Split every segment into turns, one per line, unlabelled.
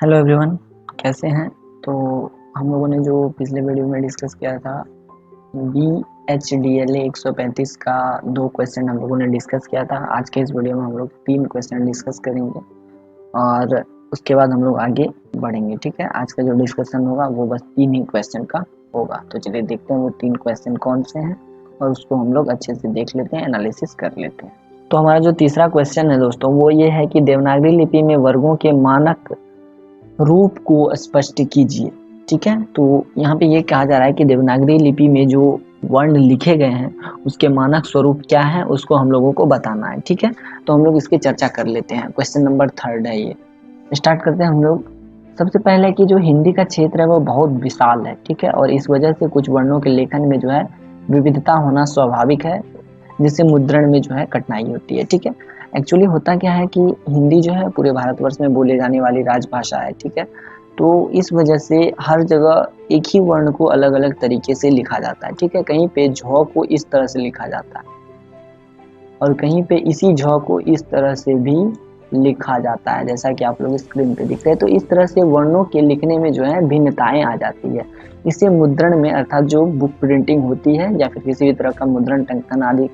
Hello everyone, कैसे हैं। तो हम लोगों ने जो पिछले वीडियो में डिस्कस किया था BHDLA 135 का दो क्वेश्चन हम लोगों ने डिस्कस किया था। आज के इस वीडियो में हम लोग 3 क्वेश्चन डिस्कस करेंगे और उसके बाद हम लोग आगे बढ़ेंगे। ठीक है, आज का जो डिस्कशन होगा वो बस 3 ही क्वेश्चन का होगा। तो चलिए देखते हैं वो 3 क्वेश्चन कौन से हैं और उसको हम लोग अच्छे से देख लेते हैं, एनालिसिस कर लेते हैं। तो हमारा जो तीसरा क्वेश्चन है दोस्तों वो ये है कि देवनागरी लिपि में वर्गों के मानक रूप को स्पष्ट कीजिए। ठीक है, तो यहाँ पे ये कहा जा रहा है कि देवनागरी लिपि में जो वर्ण लिखे गए हैं उसके मानक स्वरूप क्या है उसको हम लोगों को बताना है। ठीक है, तो हम लोग इसकी चर्चा कर लेते हैं। क्वेश्चन नंबर 3 है ये। स्टार्ट करते हैं हम लोग। सबसे पहले कि जो हिंदी का क्षेत्र है वो बहुत विशाल है। ठीक है, और इस वजह से कुछ वर्णों के लेखन में जो है विविधता होना स्वाभाविक है, जिससे मुद्रण में जो है कठिनाई होती है। ठीक है, एक्चुअली होता क्या है कि हिंदी जो है पूरे भारतवर्ष में बोले जाने वाली राजभाषा है। ठीक है, तो इस वजह से हर जगह एक ही वर्ण को अलग अलग तरीके से लिखा जाता है। ठीक है, कहीं पे झ को इस तरह से लिखा जाता है और कहीं पे इसी झ को इस तरह से भी लिखा जाता है, जैसा कि आप लोग स्क्रीन पे दिख रहे हैं। तो इस तरह से वर्णों के लिखने में जो है भिन्नताएं आ जाती है। इससे मुद्रण में अर्थात जो बुक प्रिंटिंग होती है या फिर किसी भी तरह का मुद्रण टंकन आदि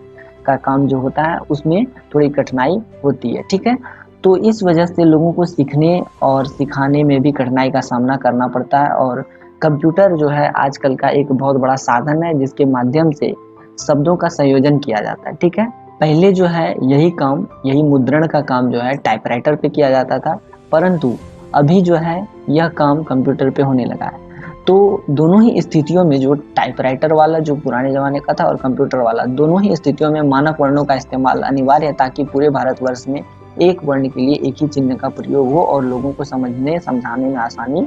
का काम जो होता है उसमें थोड़ी कठिनाई होती है। ठीक है, तो इस वजह से लोगों को सीखने और सिखाने में भी कठिनाई का सामना करना पड़ता है। और कंप्यूटर जो है आजकल का एक बहुत बड़ा साधन है जिसके माध्यम से शब्दों का संयोजन किया जाता है। ठीक है, पहले जो है यही मुद्रण का काम जो है टाइपराइटर पे किया जाता था, परंतु अभी जो है यह काम कंप्यूटर पे होने लगा है। तो दोनों ही स्थितियों में जो टाइपराइटर वाला जो पुराने जमाने का था और कंप्यूटर वाला, दोनों ही स्थितियों में मानक वर्णों का इस्तेमाल अनिवार्य है ताकि पूरे भारतवर्ष में एक वर्ण के लिए एक ही चिन्ह का प्रयोग हो और लोगों को समझने समझाने में आसानी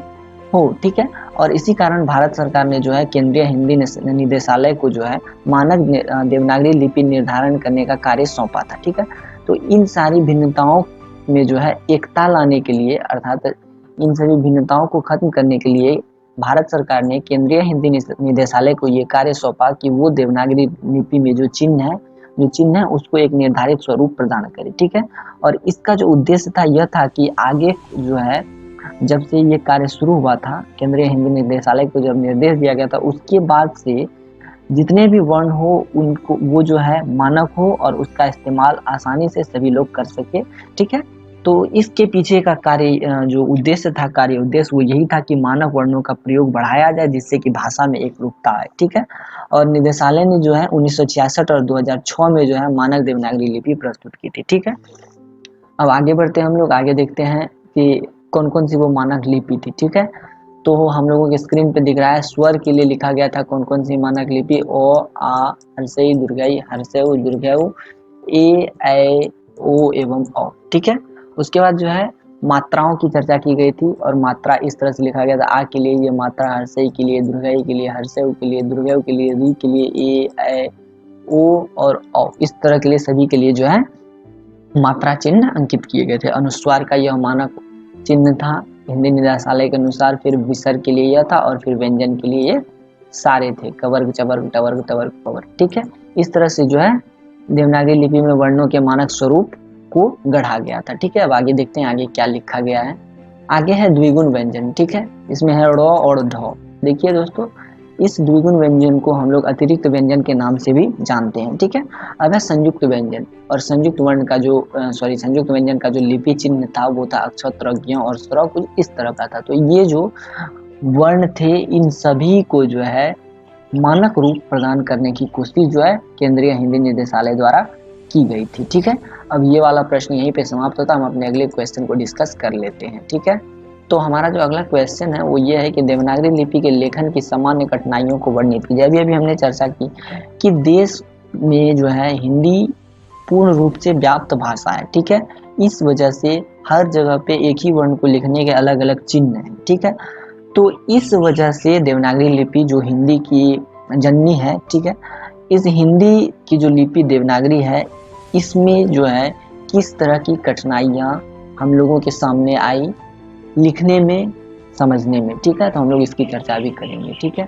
हो। ठीक है, और इसी कारण भारत सरकार ने जो है केंद्रीय हिंदी निदेशालय को जो है मानक देवनागरी लिपि निर्धारण करने का कार्य सौंपा था। ठीक है, तो इन सारी भिन्नताओं में जो है एकता लाने के लिए अर्थात इन सभी भिन्नताओं को खत्म करने के लिए भारत सरकार ने केंद्रीय हिंदी निदेशालय को ये कार्य सौंपा कि वो देवनागरी लिपि में जो चिन्ह है उसको एक निर्धारित स्वरूप प्रदान करे। ठीक है, और इसका जो उद्देश्य था यह था कि आगे जो है जब से ये कार्य शुरू हुआ था, केंद्रीय हिंदी निदेशालय को जब निर्देश दिया गया था उसके बाद से जितने भी वर्ण हो उनको वो जो है मानक हो और उसका इस्तेमाल आसानी से सभी लोग कर सके। ठीक है, तो इसके पीछे का कार्य जो उद्देश्य था, कार्य उद्देश्य वो यही था कि मानक वर्णों का प्रयोग बढ़ाया जाए जिससे कि भाषा में एक रूपता आए। ठीक है, और निदेशालय ने जो है 1966 और 2006 में जो है मानक देवनागरी लिपि प्रस्तुत की थी। ठीक है, अब आगे बढ़ते हैं हम लोग, आगे देखते हैं कि कौन कौन सी वो मानक लिपि थी। ठीक है, तो हम लोगों के स्क्रीन पे दिख रहा है स्वर के लिए लिखा गया था कौन कौन सी मानक लिपि ओ आ हर्षई दुर्गई हर्षऊ दुर्गऊ ए ऐ ओ एवं औ। ठीक है, उसके बाद जो है मात्राओं की चर्चा की गई थी और मात्रा इस तरह से लिखा गया था आ के लिए ये मात्रा, हर्षई के लिए, दुर्गई के लिए, हर्षऊ के लिए, दुर्गऊ के लिए, री के लिए ए ऐ ओ और औ, इस तरह के लिए सभी के लिए जो है मात्रा चिन्ह अंकित किए गए थे। अनुस्वार का यह मानक चिन्ह था हिंदी निदेशालय के अनुसार, फिर विसर्ग के लिए यह था और फिर व्यंजन के लिए ये सारे थे, कवर्ग चवर्ग टवर्ग तवर्ग पवर्ग। ठीक है, इस तरह से जो है देवनागरी लिपि में वर्णों के मानक स्वरूप को गढ़ा गया था। ठीक है, अब आगे देखते हैं आगे क्या लिखा गया है। आगे है द्विगुण व्यंजन। ठीक है, इसमें है ड़ और ढ। देखिए दोस्तों, इस द्विगुण व्यंजन को हम लोग अतिरिक्त व्यंजन के नाम से भी जानते हैं। ठीक है, अब है संयुक्त व्यंजन। और संयुक्त वर्ण का जो संयुक्त व्यंजन का जो लिपि चिन्ह था वो था अक्षत्र ज्ञ और स्वर, कुछ इस तरह का था। तो ये जो वर्ण थे इन सभी को जो है मानक रूप प्रदान करने की कोशिश जो है केंद्रीय हिंदी निदेशालय द्वारा की गई थी। ठीक है, अब ये वाला प्रश्न यहीं पे समाप्त होता है, हम अपने अगले क्वेश्चन को डिस्कस कर लेते हैं। ठीक है, तो हमारा जो अगला क्वेश्चन है वो ये है कि देवनागरी लिपि के लेखन की सामान्य कठिनाइयों को वर्णित कीजिए। अभी हमने चर्चा की कि देश में जो है हिंदी पूर्ण रूप से व्याप्त भाषा है। ठीक है, इस वजह से हर जगह पे एक ही वर्ण को लिखने के अलग अलग चिन्ह हैं। ठीक है, तो इस वजह से देवनागरी लिपि जो हिंदी की जननी है, ठीक है, इस हिंदी की जो लिपि देवनागरी है इसमें जो है किस तरह की कठिनाइयाँ हम लोगों के सामने आई लिखने में, समझने में। ठीक है, तो हम लोग इसकी चर्चा भी करेंगे। ठीक है,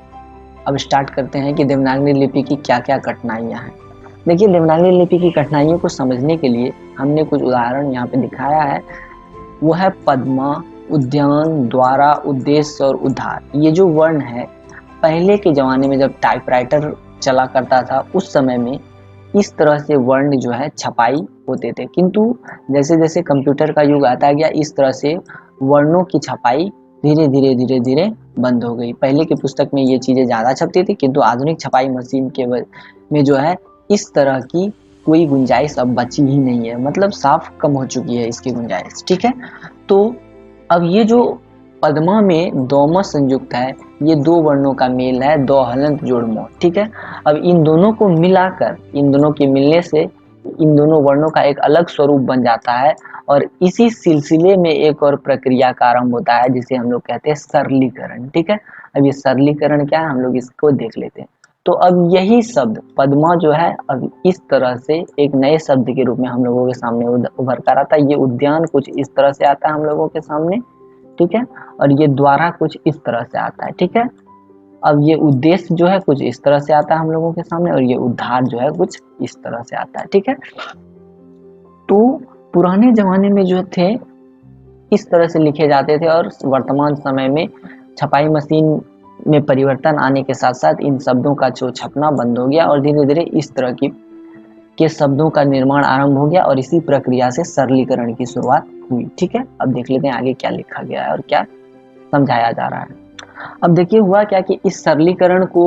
अब स्टार्ट करते हैं कि देवनागरी लिपि की क्या क्या कठिनाइयाँ हैं। देखिए, देवनागरी लिपि की कठिनाइयों को समझने के लिए हमने कुछ उदाहरण यहाँ पे दिखाया है। वो है पद्मा, उद्यान, द्वारा, उद्देश्य और उद्धार, ये जो वर्ण है पहले के ज़माने में जब टाइपराइटर चला करता था उस समय में इस तरह से वर्ण जो है छपाई होते थे, किंतु जैसे जैसे कंप्यूटर का युग आता गया इस तरह से वर्णों की छपाई धीरे धीरे बंद हो गई। पहले की पुस्तक में ये चीज़ें ज़्यादा छपती थी, किंतु आधुनिक छपाई मशीन के में जो है इस तरह की कोई गुंजाइश अब बची ही नहीं है, मतलब साफ कम हो चुकी है इसकी गुंजाइश। ठीक है, तो अब ये जो पद्मा में दोमा संयुक्त है, ये दो वर्णों का मेल है, दो हलंत जोड़ मोह। ठीक है, अब इन दोनों को मिलाकर, इन दोनों के मिलने से इन दोनों वर्णों का एक अलग स्वरूप बन जाता है, और इसी सिलसिले में एक और प्रक्रिया का आरंभ होता है जिसे हम लोग कहते हैं सरलीकरण। ठीक है, अब ये सरलीकरण क्या है हम लोग इसको देख लेते हैं। तो अब यही शब्द पद्मा जो है अब इस तरह से एक नए शब्द के रूप में हम लोगों के सामने उभर कर आता है। ये उद्यान कुछ इस तरह से आता है हम लोगों के सामने, ठीक है, और ये द्वारा कुछ इस तरह से आता है। ठीक है, अब ये उद्देश्य जो है कुछ इस तरह से आता है हम लोगों के सामने, और ये उद्धार जो है कुछ इस तरह से आता है। ठीक है, तो पुराने जमाने में जो थे इस तरह से लिखे जाते थे, और वर्तमान समय में छपाई मशीन में परिवर्तन आने के साथ साथ इन शब्दों का जो छपना बंद हो गया और धीरे धीरे इस तरह के शब्दों का निर्माण आरंभ हो गया, और इसी प्रक्रिया से सरलीकरण की शुरुआत हुई। ठीक है, अब देख लेते हैं आगे क्या लिखा गया है और क्या समझाया जा रहा है। अब देखिए हुआ क्या कि इस सरलीकरण को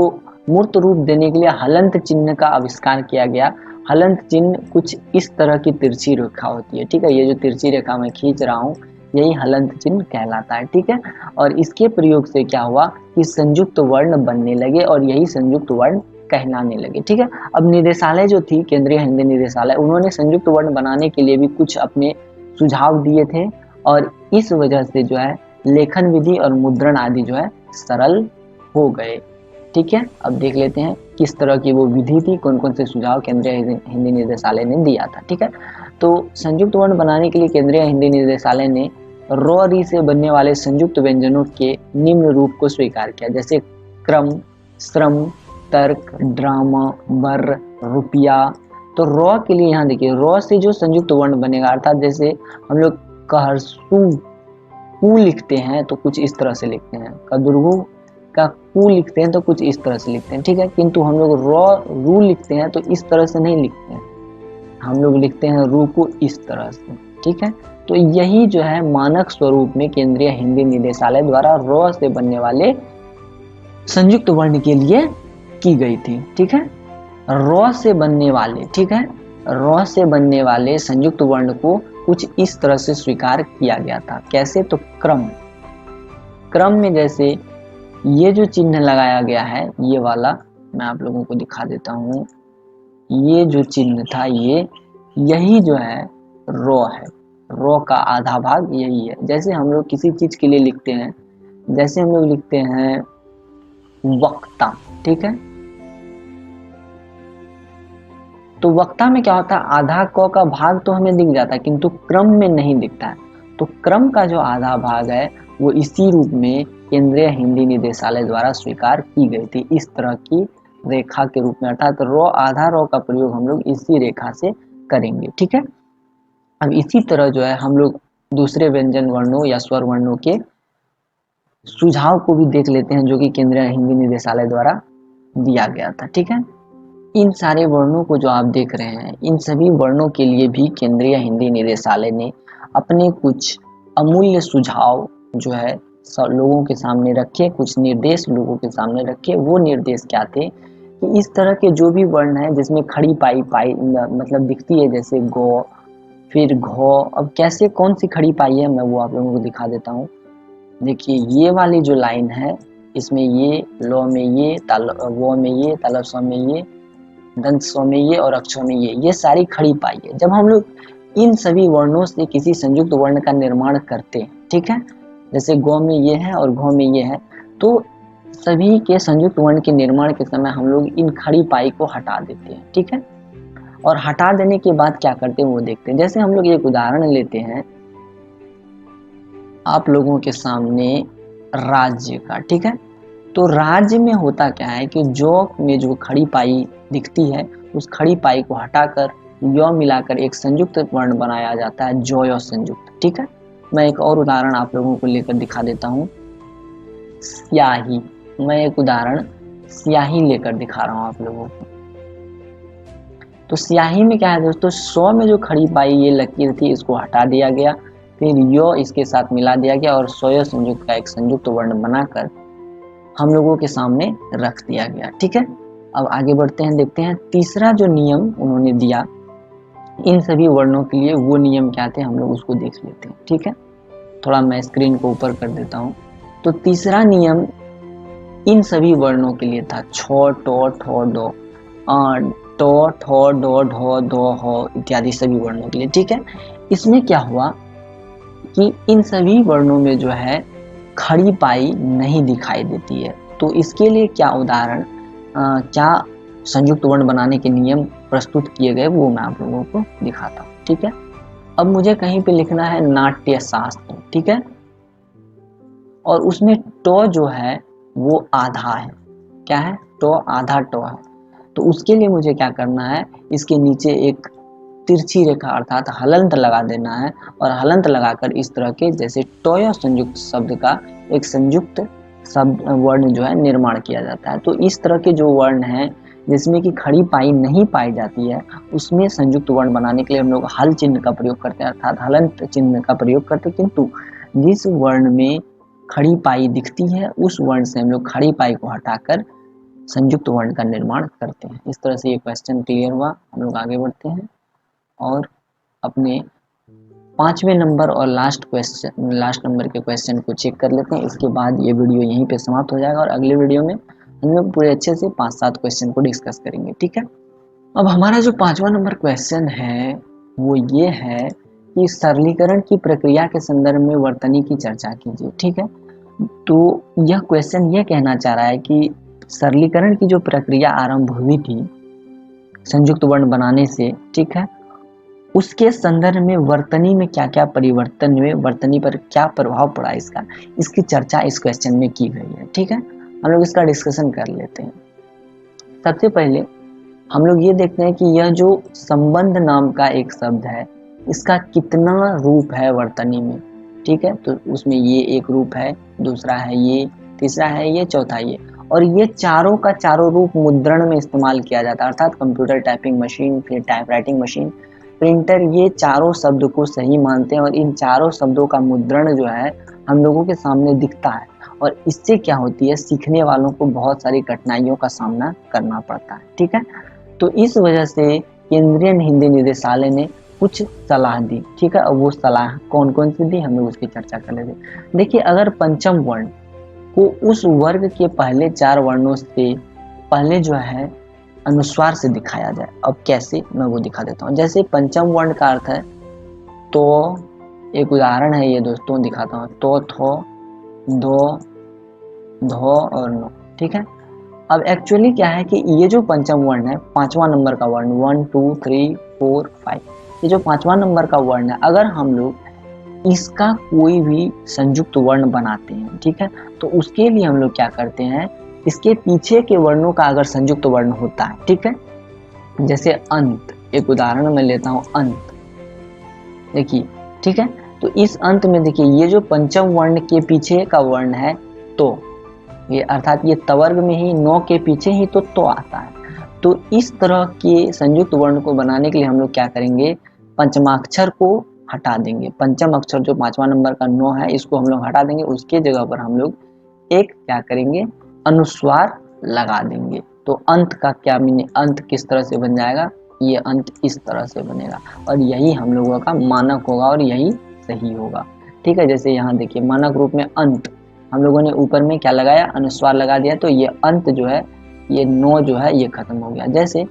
मूर्त रूप देने के लिए हलंत चिन्ह का आविष्कार किया गया। हलंत चिन्ह कुछ इस तरह की तिरछी रेखा होती है। ठीक है, ये जो तिरछी रेखा मैं खींच रहा हूँ यही हलंत चिन्ह कहलाता है। ठीक है, और इसके प्रयोग से क्या हुआ कि संयुक्त वर्ण बनने लगे और यही संयुक्त वर्ण कहलाने लगे। ठीक है, अब निदेशालय जो थी केंद्रीय हिंदी निदेशालय, उन्होंने संयुक्त वर्ण बनाने के लिए भी कुछ अपने सुझाव दिए थे, और इस वजह से जो है लेखन विधि और मुद्रण आदि जो है सरल हो गए। ठीक है, अब देख लेते हैं किस तरह की वो विधि थी, कौन कौन से सुझाव केंद्रीय हिंदी निदेशालय ने दिया था। ठीक है, तो संयुक्त वर्ण बनाने के लिए केंद्रीय हिंदी निदेशालय ने र री से बनने वाले संयुक्त व्यंजनों के निम्न रूप को स्वीकार किया, जैसे क्रम, श्रम, तर्क, ड्रामा, बर, रुपया। तो र के लिए यहाँ देखिए र से जो संयुक्त वर्ण बनेगा, अर्थात जैसे हम लोग कहरसू कु लिखते हैं तो कुछ इस तरह से लिखते हैं, कदुर्गु का कु लिखते हैं तो कुछ इस तरह से लिखते हैं। ठीक है, किंतु हम लोग रू लिखते हैं तो इस तरह से नहीं लिखते हैं, हम लोग लिखते हैं रू को इस तरह से। ठीक है, तो यही जो है मानक स्वरूप में केंद्रीय हिंदी निदेशालय द्वारा र से बनने वाले संयुक्त वर्ण के लिए की गई थी। ठीक है, र से बनने वाले, ठीक है, र से बनने वाले संयुक्त वर्ण को कुछ इस तरह से स्वीकार किया गया था। कैसे, तो क्रम में जैसे ये जो चिन्ह लगाया गया है ये वाला मैं आप लोगों को दिखा देता हूँ, ये जो चिन्ह था यही जो है रो है, रो का आधा भाग यही है। जैसे हम लोग किसी चीज के लिए लिखते हैं, जैसे हम लोग लिखते हैं वक्ता। ठीक है, तो वक्ता में क्या होता है, आधा क का भाग तो हमें दिख जाता है किंतु क्रम में नहीं दिखता है। तो क्रम का जो आधा भाग है वो इसी रूप में केंद्रीय हिंदी निदेशालय द्वारा स्वीकार की गई थी, इस तरह की रेखा के रूप में, अर्थात रो आधा रो का प्रयोग हम लोग इसी रेखा से करेंगे। ठीक है, अब इसी तरह जो है हम लोग दूसरे व्यंजन वर्णों या स्वर वर्णों के सुझाव को भी देख लेते हैं जो कि केंद्रीय हिंदी निदेशालय द्वारा दिया गया था। ठीक है, इन सारे वर्णों को जो आप देख रहे हैं, इन सभी वर्णों के लिए भी केंद्रीय हिंदी निदेशालय ने अपने कुछ अमूल्य सुझाव जो है लोगों के सामने रखे, कुछ निर्देश लोगों के सामने रखे। वो निर्देश क्या थे कि इस तरह के जो भी वर्ण है जिसमें खड़ी पाई मतलब दिखती है, जैसे गो, फिर घो, अब कैसे कौन सी खड़ी पाई है मैं वो आप लोगों को दिखा देता हूँ। देखिए ये वाली जो लाइन है इसमें ये, लो में ये, ताल वो में ये, तालब स्व में ये, दंत स्व में ये और अक्षर में ये सारी खड़ी पाई है। जब हम लोग इन सभी वर्णों से किसी संयुक्त वर्ण का निर्माण करते हैं, ठीक है, जैसे गो में ये है और घो में ये है, तो सभी के संयुक्त वर्ण के निर्माण के समय हम लोग इन खड़ी पाई को हटा देते हैं। ठीक है, और हटा देने के बाद क्या करते हैं वो देखते हैं। जैसे हम लोग एक उदाहरण लेते हैं आप लोगों के सामने राज्य का। ठीक है, तो राज्य में होता क्या है कि जो में जो खड़ी पाई दिखती है उस खड़ी पाई को हटाकर यो मिलाकर एक संयुक्त वर्ण बनाया जाता है, जोयो संयुक्त। ठीक है, मैं एक और उदाहरण आप लोगों को लेकर दिखा देता हूँ। स्याही, मैं एक उदाहरण स्याही लेकर दिखा रहा हूँ आप लोगों को। तो स्याही में क्या है दोस्तों, सौ में जो खड़ी पाई ये लकीर थी इसको हटा दिया गया, फिर यो इसके साथ मिला दिया गया और सोयो संयुक्त का एक संयुक्त वर्ण बनाकर हम लोगों के सामने रख दिया गया। ठीक है, अब आगे बढ़ते हैं, देखते हैं तीसरा जो नियम उन्होंने दिया इन सभी वर्णों के लिए, वो नियम क्या थे हम लोग उसको देख लेते हैं। ठीक है, थोड़ा मैं स्क्रीन को ऊपर कर देता हूँ। तो तीसरा नियम इन सभी वर्णों के लिए था, छो, टो, ठो, डो, टो, ठो, डो, ढो, दो, हो इत्यादि सभी वर्णों के लिए। ठीक है, इसमें क्या हुआ कि इन सभी वर्णों में जो है खड़ी पाई नहीं दिखाई देती है। तो इसके लिए क्या उदाहरण, क्या संयुक्त वर्ण बनाने के नियम प्रस्तुत किए गए वो मैं आप लोगों को दिखाता हूँ। ठीक है, अब मुझे कहीं पे लिखना है नाट्य शास्त्र। ठीक है, और उसमें टो जो है वो आधा है, क्या है, टो आधा टो है। तो उसके लिए मुझे क्या करना है, इसके नीचे एक तिरछी रेखा अर्थात हलंत लगा देना है, और हलंत लगाकर इस तरह के जैसे टोय संयुक्त शब्द का एक संयुक्त शब्द वर्ण जो है निर्माण किया जाता है। तो इस तरह के जो वर्ण हैं जिसमें कि खड़ी पाई नहीं पाई जाती है उसमें संयुक्त वर्ण बनाने के लिए हम लोग हल चिन्ह का प्रयोग करते हैं, अर्थात हलंत चिन्ह का प्रयोग करते हैं। किंतु जिस वर्ण में खड़ी पाई दिखती है उस वर्ण से हम लोग खड़ी पाई को हटाकर संयुक्त वर्ण का निर्माण करते हैं। इस तरह से ये क्वेश्चन क्लियर हुआ। हम लोग आगे बढ़ते हैं और अपने 5वें नंबर और लास्ट नंबर के क्वेश्चन को चेक कर लेते हैं। इसके बाद ये वीडियो यहीं पे समाप्त हो जाएगा और अगले वीडियो में हम लोग पूरे अच्छे से 5-7 क्वेश्चन को डिस्कस करेंगे। ठीक है, अब हमारा जो 5वां नंबर क्वेश्चन है वो ये है कि सरलीकरण की प्रक्रिया के संदर्भ में वर्तनी की चर्चा कीजिए। ठीक है, तो यह क्वेश्चन ये कहना चाह रहा है कि सरलीकरण की जो प्रक्रिया आरंभ हुई थी संयुक्त वर्ण बनाने से, ठीक है, उसके संदर्भ में वर्तनी में क्या क्या परिवर्तन हुए, वर्तनी पर क्या प्रभाव पड़ा इसका, इसकी चर्चा इस क्वेश्चन में की गई है। ठीक है, हम लोग इसका डिस्कशन कर लेते हैं। सबसे पहले हम लोग ये देखते हैं कि यह जो संबंध नाम का एक शब्द है इसका कितना रूप है वर्तनी में। ठीक है, तो उसमें ये एक रूप है, दूसरा है ये, तीसरा है ये, चौथा ये, और ये चारों का चारों रूप मुद्रण में इस्तेमाल किया जाता है, अर्थात कंप्यूटर टाइपिंग मशीन, फिर टाइपराइटिंग मशीन, प्रिंटर, ये चारों शब्द को सही मानते हैं और इन चारों शब्दों का मुद्रण जो है हम लोगों के सामने दिखता है। और इससे क्या होती है, सीखने वालों को बहुत सारी कठिनाइयों का सामना करना पड़ता है। ठीक है, तो इस वजह से केंद्रीय हिंदी निदेशालय ने कुछ सलाह दी। ठीक है, अब वो सलाह कौन कौन सी दी हम लोग उसकी चर्चा कर लेते हैं। देखिए, अगर पंचम वर्ण को उस वर्ग के पहले 4 वर्णों से पहले जो है अनुस्वार से दिखाया जाए, अब कैसे मैं वो दिखा देता हूँ। जैसे पंचम वर्ण का अर्थ है तो, एक उदाहरण है ये दोस्तों दिखाता हूँ, तो, थो, दो, धो और नो। ठीक है, अब एक्चुअली क्या है कि ये जो पंचम वर्ण है 5वां नंबर का वर्ण, 1 2 3 4 5, ये जो 5वां नंबर का वर्ण है अगर हम लोग इसका कोई भी संयुक्त वर्ण बनाते हैं, ठीक है, तो उसके लिए हम लोग क्या करते हैं, इसके पीछे के वर्णों का अगर संयुक्त वर्ण होता है, ठीक है, जैसे अंत, एक उदाहरण मैं लेता हूं अंत, देखिए, ठीक है, तो इस अंत में देखिए ये जो पंचम वर्ण के पीछे का वर्ण है तो, ये अर्थात ये तवर्ग में ही नो के पीछे ही तो आता है। तो इस तरह के संयुक्त वर्ण को बनाने के लिए हम लोग क्या करेंगे, पंचमाक्षर को हटा देंगे। पंचम अक्षर जो 5वां नंबर का नो है इसको हम लोग हटा देंगे, उसके जगह पर हम लोग एक क्या करेंगे, अनुस्वार लगा देंगे। तो अंत का क्या मीनिंग, अंत किस तरह से बन जाएगा, ये अंत इस तरह से बनेगा और यही हम लोगों का मानक होगा और यही सही होगा। ठीक है, जैसे यहाँ देखिए मानक रूप में अंत, हम लोगों ने ऊपर में क्या लगाया, अनुस्वार लगा दिया, तो ये अंत जो है, ये नो जो है ये खत्म हो गया। जैसे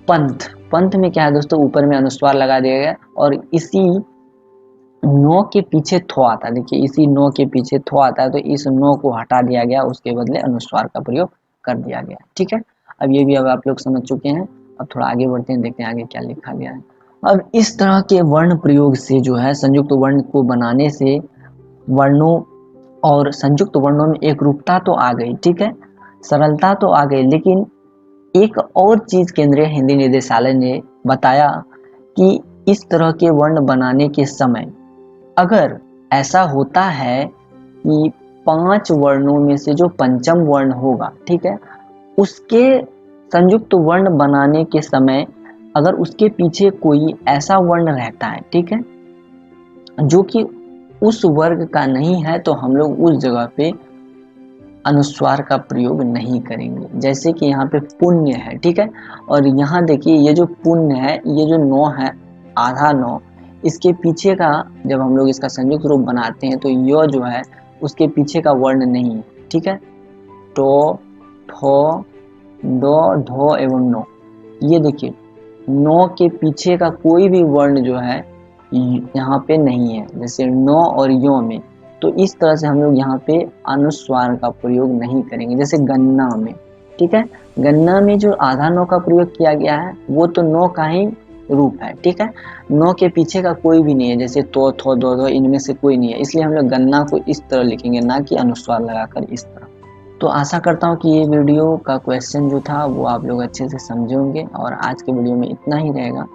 पंथ, पंथ में क्या है दोस्तों, ऊपर में अनुस्वार लगा दिया गया और इसी नो के पीछे थो आता है, देखिए इसी नो के पीछे थो आता है, तो इस नो को हटा दिया गया, उसके बदले अनुस्वार का प्रयोग कर दिया गया। ठीक है, अब ये भी अब आप लोग समझ चुके हैं। अब थोड़ा आगे बढ़ते हैं, देखते हैं आगे क्या लिखा गया है। अब इस तरह के वर्ण प्रयोग से जो है संयुक्त वर्ण को बनाने से वर्णों और संयुक्त वर्णों में एक रूपता तो आ गई, ठीक है, सरलता तो आ गई, लेकिन एक और चीज केंद्रीय हिंदी निदेशालय ने बताया कि इस तरह के वर्ण बनाने के समय अगर ऐसा होता है कि 5 वर्णों में से जो पंचम वर्ण होगा, ठीक है, उसके संयुक्त वर्ण बनाने के समय अगर उसके पीछे कोई ऐसा वर्ण रहता है, ठीक है, जो कि उस वर्ग का नहीं है, तो हम लोग उस जगह पे अनुस्वार का प्रयोग नहीं करेंगे। जैसे कि यहाँ पे पुण्य है, ठीक है, और यहाँ देखिए ये जो पुण्य है, ये जो नौ है, आधा नौ, इसके पीछे का जब हम लोग इसका संयुक्त रूप बनाते हैं तो यह जो है उसके पीछे का वर्ण नहीं है, ठीक है। टो, ठो, डो, ढो एवं नो, ये देखिए नौ के पीछे का कोई भी वर्ण जो है यहाँ पे नहीं है, जैसे नो और यो में। तो इस तरह से हम लोग यहाँ पे अनुस्वार का प्रयोग नहीं करेंगे। जैसे गन्ना में, ठीक है, गन्ना में जो आधा नो का प्रयोग किया गया है वो तो नो का ही रूप है, ठीक है, नो के पीछे का कोई भी नहीं है, जैसे तो, थो, दो, इनमें से कोई नहीं है, इसलिए हम लोग गन्ना को इस तरह लिखेंगे, ना कि अनुस्वार लगाकर इस तरह। तो आशा करता हूँ कि ये वीडियो का क्वेश्चन जो था वो आप लोग अच्छे से समझे होंगे, और आज के वीडियो में इतना ही रहेगा।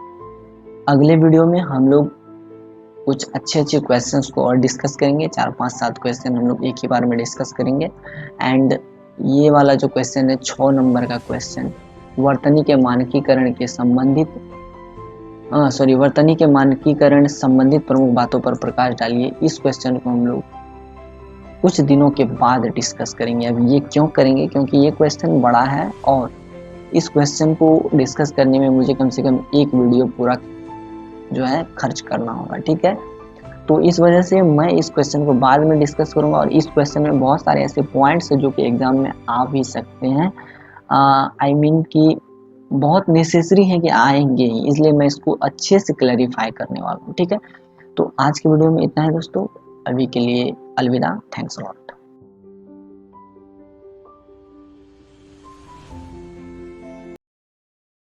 अगले वीडियो में हम लोग कुछ अच्छे अच्छे क्वेश्चंस को और डिस्कस करेंगे, 4, 5, 7 क्वेश्चन हम लोग एक ही बार में डिस्कस करेंगे। एंड ये वाला जो क्वेश्चन है 6 नंबर का क्वेश्चन, वर्तनी के मानकीकरण के संबंधित वर्तनी के मानकीकरण संबंधित प्रमुख बातों पर प्रकाश डालिए, इस क्वेश्चन को हम लोग कुछ दिनों के बाद डिस्कस करेंगे। अब ये क्यों करेंगे, क्योंकि ये क्वेश्चन बड़ा है और इस क्वेश्चन को डिस्कस करने में मुझे कम से कम एक वीडियो पूरा जो है खर्च करना होगा, ठीक है। तो इस वजह से मैं इस क्वेश्चन को बाद में डिस्कस करूंगा, और इस क्वेश्चन में बहुत सारे ऐसे पॉइंट्स हैं जो कि एग्जाम में आ भी सकते हैं, आई मीन कि बहुत नेसेसरी है कि आएंगे ही, इसलिए मैं इसको अच्छे से क्लैरिफाई करने वाला हूँ, ठीक है। तो आज के वीडियो में इतना है दोस्तों, अभी के लिए अलविदा, थैंक्स अ लॉट।